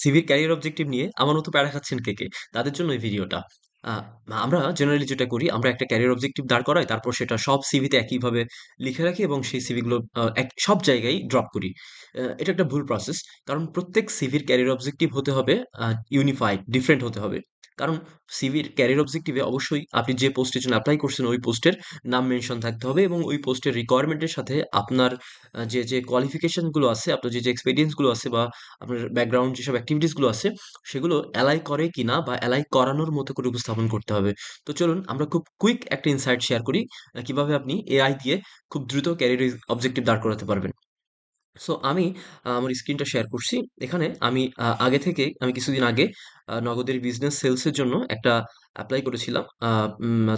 সিভির career objective নিয়ে আমার মতো প্যারা খাচ্ছেন কে কে? তাদের জন্য এই ভিডিওটা। আহ, আমরা জেনারেলি যেটা করি, আমরা একটা ক্যারিয়ার অবজেক্টিভ দাঁড় করাই, তারপর সেটা সব সিভিতে একইভাবে লিখে রাখি এবং সেই সিভি গুলো সব জায়গায় ড্রপ করি। এটা একটা ভুল প্রসেস। কারণ প্রত্যেক সিভির ক্যারিয়ার অবজেক্টিভ হতে হবে ইউনিফাইড, ডিফারেন্ট হতে হবে। কারণ সিভির ক্যারিয়ার অবজেক্টিভে অবশ্যই আপনি যে পোস্টের জন্য অ্যাপ্লাই করছেন ওই পোস্টের নাম মেনশন থাকতে হবে এবং ওই পোস্টের রিকোয়ারমেন্টের সাথে আপনার যে কোয়ালিফিকেশন গুলো আছে, আপনার যে এক্সপেরিয়েন্স গুলো আছে বা আপনার ব্যাকগ্রাউন্ড যেসব অ্যাক্টিভিটিস গুলো আছে সেগুলো অ্যালাই করে কিনা বা অ্যালাই করানোর মতো করে উপস্থাপন করতে হবে। তো চলুন আমরা খুব কুইক একটা ইনসাইট শেয়ার করি কিভাবে আপনি এআই দিয়ে খুব দ্রুত ক্যারিয়ার অবজেক্টিভ দাঁড় করাতে পারবেন। সো আমি আমার স্ক্রিনটা শেয়ার করছি। এখানে আমি আগে থেকে আমি কিছুদিন আগে নগদের বিজনেস সেলসের জন্য একটা এপ্লাই করেছিলাম।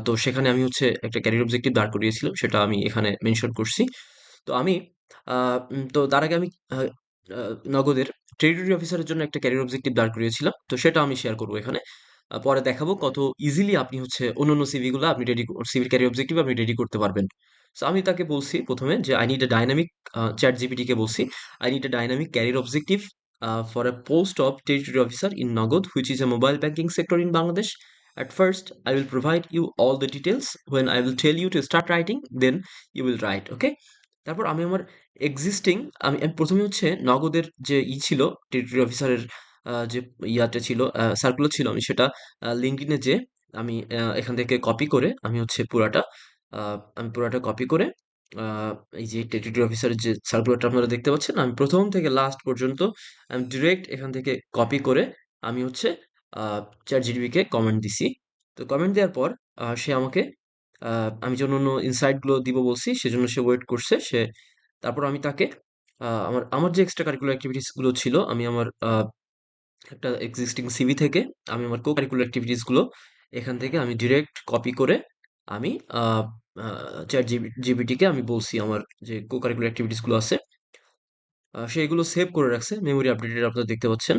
তো সেখানে আমি হচ্ছে একটা ক্যারিয়ার অবজেক্টিভ দাঁড় করিয়েছিলাম। সেটা আমি এখানে মেনশন করছি। তো আমি তো তার আগে আমি আ আ নগদের টেরিটরি অফিসারের জন্য একটা ক্যারিয়ার অবজেক্টিভ দাঁড় করিয়েছিলাম। তো সেটা আমি শেয়ার করব এখানে। পরে দেখাবো কত ইজিলি আপনি হচ্ছে অন্যান্য সিভি গুলা আপনি সিভির ক্যারিয়ার অবজেক্টিভ আপনি রেডি করতে পারবেন। সো আমি তাকে বলছি ১ম এ যে, "I need a dynamic" ChatGPT কে বলছি, "I need a dynamic career objective for a post of territory officer in Nagod, which is a mobile banking sector in Bangladesh. At first, I will provide you all the details. When I will tell you to start writing, then you will write." ওকে? তারপর আমি আমার existing আমি ১ম এ হচ্ছে নগদের যে ছিল territory অফিসারের যে ইয়াটা ছিল সার্কুলার ছিল আমি সেটা LinkedIn এ যেয়ে আমি এখান থেকে কপি করে আমি হচ্ছে আ আমি পুরাটা কপি করে আ এই যে টেরিটরি অফিসারের যে সার্কুলারটা আপনারা দেখতে পাচ্ছেন, আমি ১ম থেকে লাস্ট পর্যন্ত আমি ডিরেক্ট এখান থেকে কপি করে আমি হচ্ছে আ ChatGPT কে কমেন্ট দিছি। তো কমেন্ট দেওয়ার পর সে আমাকে আ আমি যে অন্যান্য ইনসাইট গুলো দিব বলছি, সেজন্য সে ওয়েট করছে। তারপর আমি তাকে আমার আমার যে এক্সট্রা কারিকুলার এক্টিভিটিস গুলো ছিল, আমি আমার একটা এক্সিস্টিং সিভি থেকে আমি আমার কো-কারিকুলার এক্টিভিটিস গুলো এখান থেকে আমি ডিরেক্ট কপি করে আমি আ আ ChatGPT কে আমি বলছি আমার যে কো-কারিকুলার এক্টিভিটিস গুলো আছে, সে এগুলো সেভ করে রাখছে। মেমোরি আপডেটেড আপনারা দেখতে পাচ্ছেন।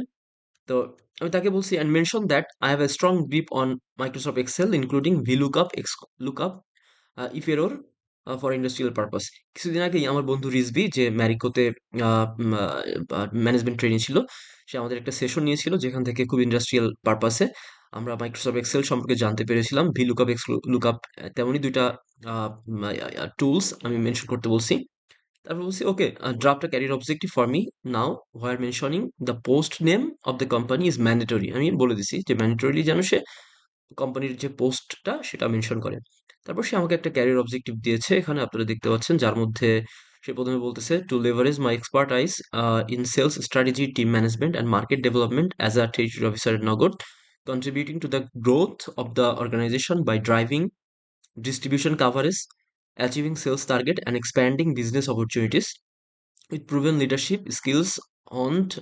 তো আমি তাকে বলছি, "And mention that I have a strong grip on Microsoft Excel, including VLOOKUP, XLOOKUP, if error for industrial purpose." কিছুদিন আগেই আমার বন্ধু রিজভী যে ম্যারিকোতে ম্যানেজমেন্ট ট্রেনি ছিল, সে আমাদের একটা সেশন নিয়েছিল যেখান থেকে খুব ইন্ডাস্ট্রিয়াল পারপাসে আমরা মাইক্রোসফট এক্সেল সম্পর্কে জানতে পেরেছিলাম। VLOOKUP, XLOOKUP তেমনই ২ টা টুলস আমি মেনশন করতে বলছি। তারপর বলছি, "okay, draft a career objective for me now where mentioning the post name of the company is mandatory." আমি বলে দিছি যে ম্যান্ডেটরিলি যেন সে কোম্পানির যে পোস্টটা সেটা মেনশন করে। তারপর সে আমাকে একটা ক্যারিয়ার অবজেক্টিভ দিয়েছে এখানে আপনারা দেখতে পাচ্ছেন, যার মধ্যে সে ১ম এ বলতেছে, "to leverage my expertise in sales strategy, team management and market development as a territory officer at Nagod, contributing to the growth of the organization by driving distribution coverage, achieving sales target and expanding business opportunities with proven leadership skills earned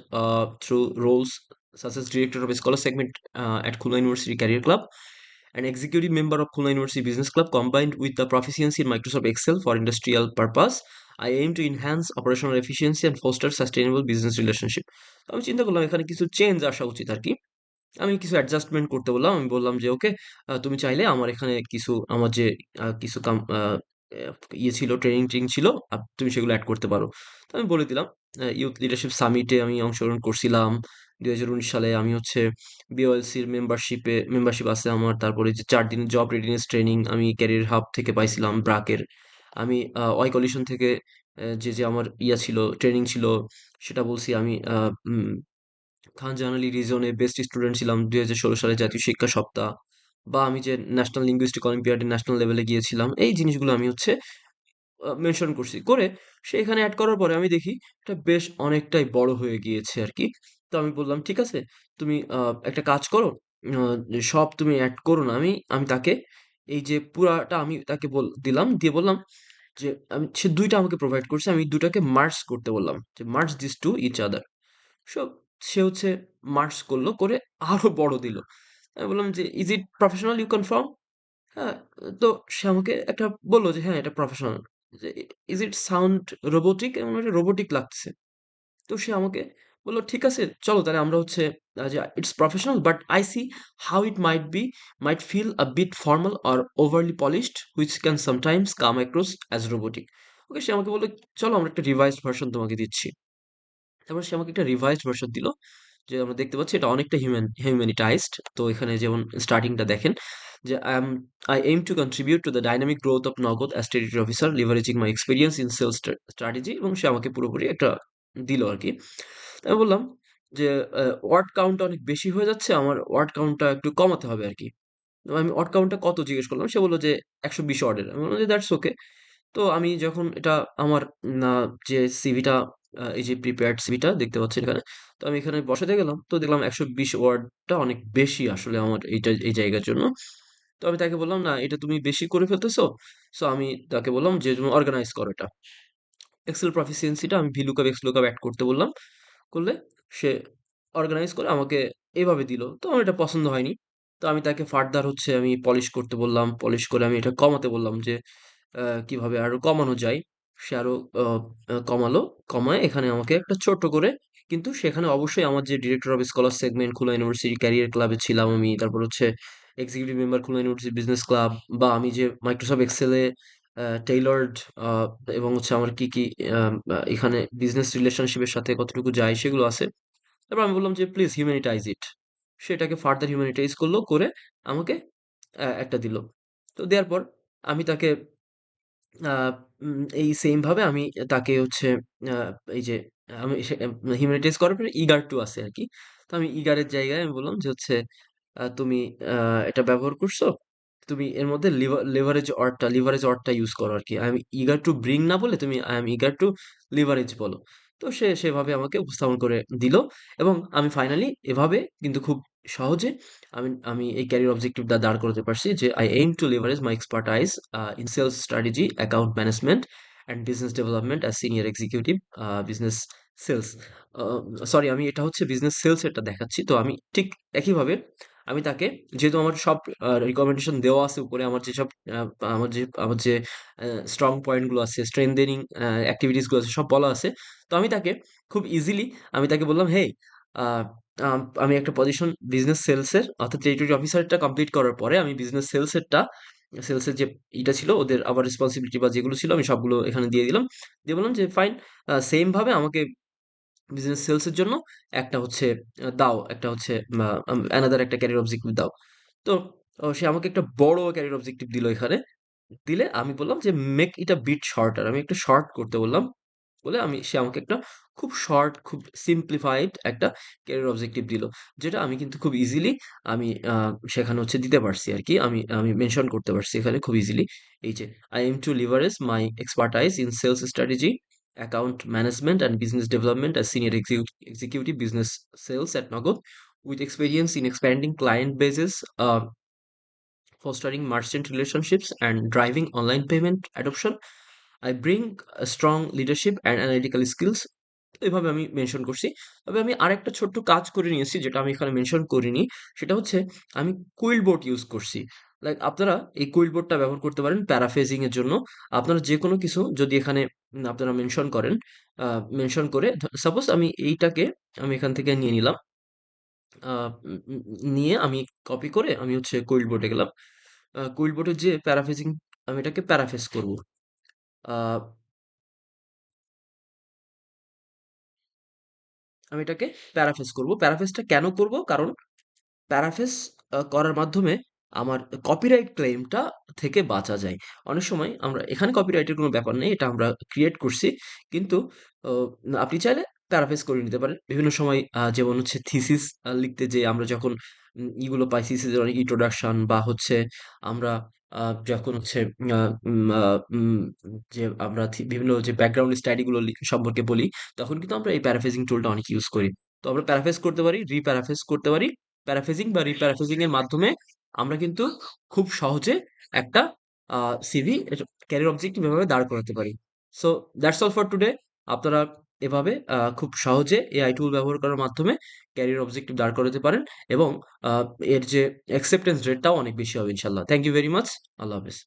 through roles such as director of scholar segment at Khulna University Career Club, an executive member of Khulna University Business Club, combined with the proficiency in Microsoft Excel for industrial purpose. I aim to enhance operational efficiency and foster sustainable business relationship." তো আমি চিন্তা করলাম এখানে কিছু change আসা উচিত আর কি। আমি কিছু অ্যাডজাস্টমেন্ট করতে বললাম। আমি বললাম যে, "ওকে, তুমি চাইলে আমার এখানে কিছু আমার যে কিছু কাম আ অ্যা ইয়ে ছিল, ট্রেনিং ছিল, তুমি সেগুলো এড করতে পারো।" তো আমি বলে দিলাম। ইউথ লিডারশিপ সামিটে আমি অংশগ্রহণ করছিলাম। ২০১৯ সালে আমি হচ্ছে বিওএলসির মেম্বারশিপ আছে আমার। তারপরে যে ৪ দিনের জব রেডিনেস ট্রেনিং আমি ক্যারিয়ার হাব থেকে পাইছিলাম, ব্রাকের। আমি ওয়াই কলিশন থেকে যে আমার ছিল, ট্রেনিং ছিল, সেটা বলছি আমি উম খান জাহান আলী রিজনে বেস্ট স্টুডেন্ট ছিলাম ২০১৬ সালে জাতীয় শিক্ষা সপ্তাহ, বা আমি যে ন্যাশনাল লিঙ্গুইস্টিক অলিম্পিয়াডে ন্যাশনাল লেভেলে গিয়েছিলাম, এই জিনিসগুলো আমি হচ্ছে মেনশন করছি। করে সে এখানে এড করার পরে আমি দেখি এটা বেশ অনেকটাই বড় হয়ে গিয়েছে আরকি। তো আমি বললাম, "ঠিক আছে, তুমি একটা কাজ করো, সব তুমি এড করো না।" আমি তাকে এই যে পুরাটা আমি তাকে দিলাম, দিয়ে বললাম যে সে ২ টা আমাকে প্রোভাইড করছে। আমি ২ টাকে মার্জ করতে বললাম যে, "merge this to each other." So সে হচ্ছে মার্জ করলো, করে আরো বড় দিল। আমি বললাম যে, "is it professional, you confirm?" হ্যাঁ? তো সে আমাকে একটা বলল যে, "হ্যাঁ, এটা প্রফেশনাল।" যে, "ইজ ইট সাউন্ড রোবোটিক?" এমন একটা রোবোটিক লাগতেছে। তো সে আমাকে বলল, "ঠিক আছে, চলো তাহলে আমরা হচ্ছে যে it's professional but I see how it might feel a bit formal or overly polished which can sometimes come across as robotic." Okay, সে আমাকে বলল, "চলো আমরা একটা রিভাইজড ভার্সন তোমাকে দিচ্ছি।" তারপর সে আমাকে একটা রিভাইজড ভার্সন দিল। যে আমরা দেখতে পাচ্ছি এটা অনেকটা হিউম্যানিটাইজড। তো এখানে যেমন স্টার্টিংটা দেখেন যে I am to contribute to the dynamic growth of Nagad as territory officer leveraging my experience in sales strategy, এবং সে আমাকে পুরোপুরি একটা দিল আর কি। আমি বললাম যে ওয়ার্ড কাউন্টটা অনেক বেশি হয়ে যাচ্ছে, আমার ওয়ার্ড কাউন্টটা একটু কমাতে হবে আর কি। তো আমি ওয়ার্ড কাউন্টটা কত জিজ্ঞেস করলাম, সে বলল যে ১২০ ওয়ার্ডের। আমি বললাম যে দ্যাটস ওকে। তো আমি যখন এটা আমার না যে সিভিটা, এই যে প্রিপেয়ার্ড সিভিটা দেখতে পাচ্ছেন এখানে, তো আমি এখানে বসাতে গেলাম, তো দেখলাম ১২০ ওয়ার্ডটা অনেক বেশি আসলে আমার এইটা এই জায়গার জন্য। তো আমি তাকে বললাম, না এটা তুমি বেশি করে ফেলতেছো। সো আমি তাকে বললাম যে তুমি অর্গানাইজ করো এটা। এক্সেল প্রফিসিয়েন্সিটা আমি ভিলুকাপ এক্সলুকাপ অ্যাড করতে বললাম, করলে সে অর্গানাইজ করে আমাকে এভাবে দিল। তো আমার এটা পছন্দ হয়নি। তো আমি তাকে ফার্দার হচ্ছে আমি পলিশ করতে বললাম। পলিশ করে আমি এটা কমাতে বললাম যে কিভাবে আরো কমানো যায়। সে আরো আ আ কমালো। কমায় এখানে আমাকে একটা ছোট্ট করে, কিন্তু সেখানে অবশ্যই আমার যে director of scholar segment Khulna university career ক্লাবে ছিলাম আমি। তারপর হচ্ছে executive member Khulna university business club, বা আমি যে মাইক্রোসফট এক্সেলে টেইলরড আ এবং হচ্ছে আমার কি এখানে বিজনেস রিলেশনশিপ এর সাথে কতটুকু যায় সেগুলো আছে। তারপর আমি বললাম যে, "প্লিজ হিউম্যানিটাইজ ইট।" সে এটাকে ফার্দার হিউম্যানিটাইজ করল, করে আমাকে একটা দিল। তো দেয়ার পর আমি তাকে আ এই সেইম ভাবে আমি তাকে হচ্ছে আ এই যে আমি হিউম্যানিটাইজ করার পরে eager to আছে আরকি। তো আমি eager এর জায়গায় আমি বললাম যে হচ্ছে, তুমি আ এটা ব্যবহার করছো? তুমি এর মধ্যে লিভারেজ অর্থটা ইউজ করো আরকি। I am eager to bring না বলে তুমি I am eager to leverage বলো। তো সে সেভাবে আমাকে উপস্থাপন করে দিল, এবং আমি ফাইনালি এভাবে কিন্তু খুব সহজে আমি আমি এই ক্যারিয়ার অবজেক্টিভটা দাঁড় করাতে পারছি যে I aim to leverage my expertise in sales strategy, account management and business development as senior executive business sales. A sorry, আমি এটা হচ্ছে বিজনেস সেলস এরটা দেখাচ্ছি। তো আমি ঠিক একইভাবে আমি তাকে, যেহেতু আমার সব রিকমেন্ডেশন দেওয়া আছে উপরে, আমার যেসব আ আমার যে স্ট্রং পয়েন্ট গুলো আছে, স্ট্রেংথেনিং এক্টিভিটিস গুলো আছে সব বলা আছে। তো আমি তাকে খুব ইজিলি আমি তাকে বললাম, "হেই, আ আমি একটা পজিশন বিজনেস সেলস এর অর্থাৎ টেরিটরি অফিসারটা কমপ্লিট করার পরে আমি বিজনেস সেলস এর যে ইটা ছিল ওদের আবার রেসপন্সিবিলিটি বা যেগুলো ছিল আমি সবগুলো এখানে দিয়ে দিলাম। দিয়ে বললাম যে, "ফাইন, সেইম ভাবে আমাকে বিজনেস সেলস এর জন্য একটা হচ্ছে দাও, একটা হচ্ছে অ্যানাদার একটা ক্যারিয়ার অবজেক্টিভ দাও।" তো সে আমাকে একটা বড় ক্যারিয়ার অবজেক্টিভ দিল এখানে। দিলে আমি বললাম যে, "make it a bit shorter." আমি একটু শর্ট করতে বললাম। বলে সে আমাকে একটা খুব শর্ট, খুব সিম্পলিফাইড একটা ক্যারিয়ার অবজেক্টিভ দিল। যেটা আমি কিন্তু খুব ইজিলি আমি সেখানে হচ্ছে দিতে পারছি আরকি। আমি আমি মেনশন করতে পারছি এখানে খুব ইজিলি। এই যে, "I aim to leverage my expertise in sales strategy, account management and business development as senior executive business sales at Nagod, with experience in expanding client bases, fostering merchant relationships and driving online payment adoption. I bring a strong leadership and analytical skills." এভাবে আমি mention করছি। তবে আমি আরেকটা ছোট্ট কাজ করে নিয়েছি যেটা আমি এখানে মেনশন করিনি। সেটা হচ্ছে আমি কুইল বোর্ড ইউজ করছি। লাইক আপনারা এই কুইল বোর্ডটা ব্যবহার করতে পারেন প্যারাফ্রেজিং এর জন্য। আপনারা যেকোনো কিছু যদি এখানে আপনারা মেনশন করেন, আ মেনশন করে সাপোজ আমি এইটাকে আমি এখান থেকে নিয়ে নিলাম। আ উম উম নিয়ে আমি কপি করে আমি হচ্ছে কুইল বোর্ডে গেলাম। কুইল বোর্ডে যেয়ে প্যারাফ্রেজিং, আমি এটাকে প্যারাফ্রেজ করব। আ আমি এটাকে প্যারাফ্রেজ করব। প্যারাফ্রেজটা কেন করব? কারণ প্যারাফ্রেজ করার মাধ্যমে আমার কপিরাইট ক্লেইমটা থেকে বাঁচা যায়। অনেক সময় আমরা এখানে কপিরাইটের কোনো ব্যাপার নেই। এটা আমরা ক্রিয়েট করছি। কিন্তু অ আপনি চাইলে প্যারাফ্রেজ করে নিতে পারেন। বিভিন্ন সময় যেমন হচ্ছে থিসিস লিখতে যেয়ে আমরা যখন ইগুলো পাই, থিসিসের অনেক ইন্ট্রোডাকশন বা হচ্ছে আমরা আ যখন হচ্ছে আ উম আ উম যে আমরা বিভিন্ন যে ব্যাকগ্রাউন্ড স্টাডি গুলো সম্পর্কে বলি, তখন কিন্তু আমরা এই প্যারাফ্রেজিং টুলটা অনেক ইউজ করি। তো আমরা প্যারাফ্রেজ করতে পারি, রি-প্যারাফ্রেজ করতে পারি। প্যারাফ্রেজিং বা রি-প্যারাফ্রেজিং এর মাধ্যমে আমরা কিন্তু খুব সহজে একটা আ সিভি ক্যারিয়ার অবজেক্টিভ এভাবে দাঁড় করাতে পারি। So that's all for today. আপনারা এভাবে খুব সহজে এআই টুল ব্যবহার করার মাধ্যমে ক্যারিয়ার অবজেক্টিভ দাঁড় করাতে পারেন, এবং আ এর যে অ্যাকসেপ্টেন্স রেটটাও অনেক বেশি হবে ইনশাআল্লাহ। Thank you very much. আল্লাহ হাফেজ।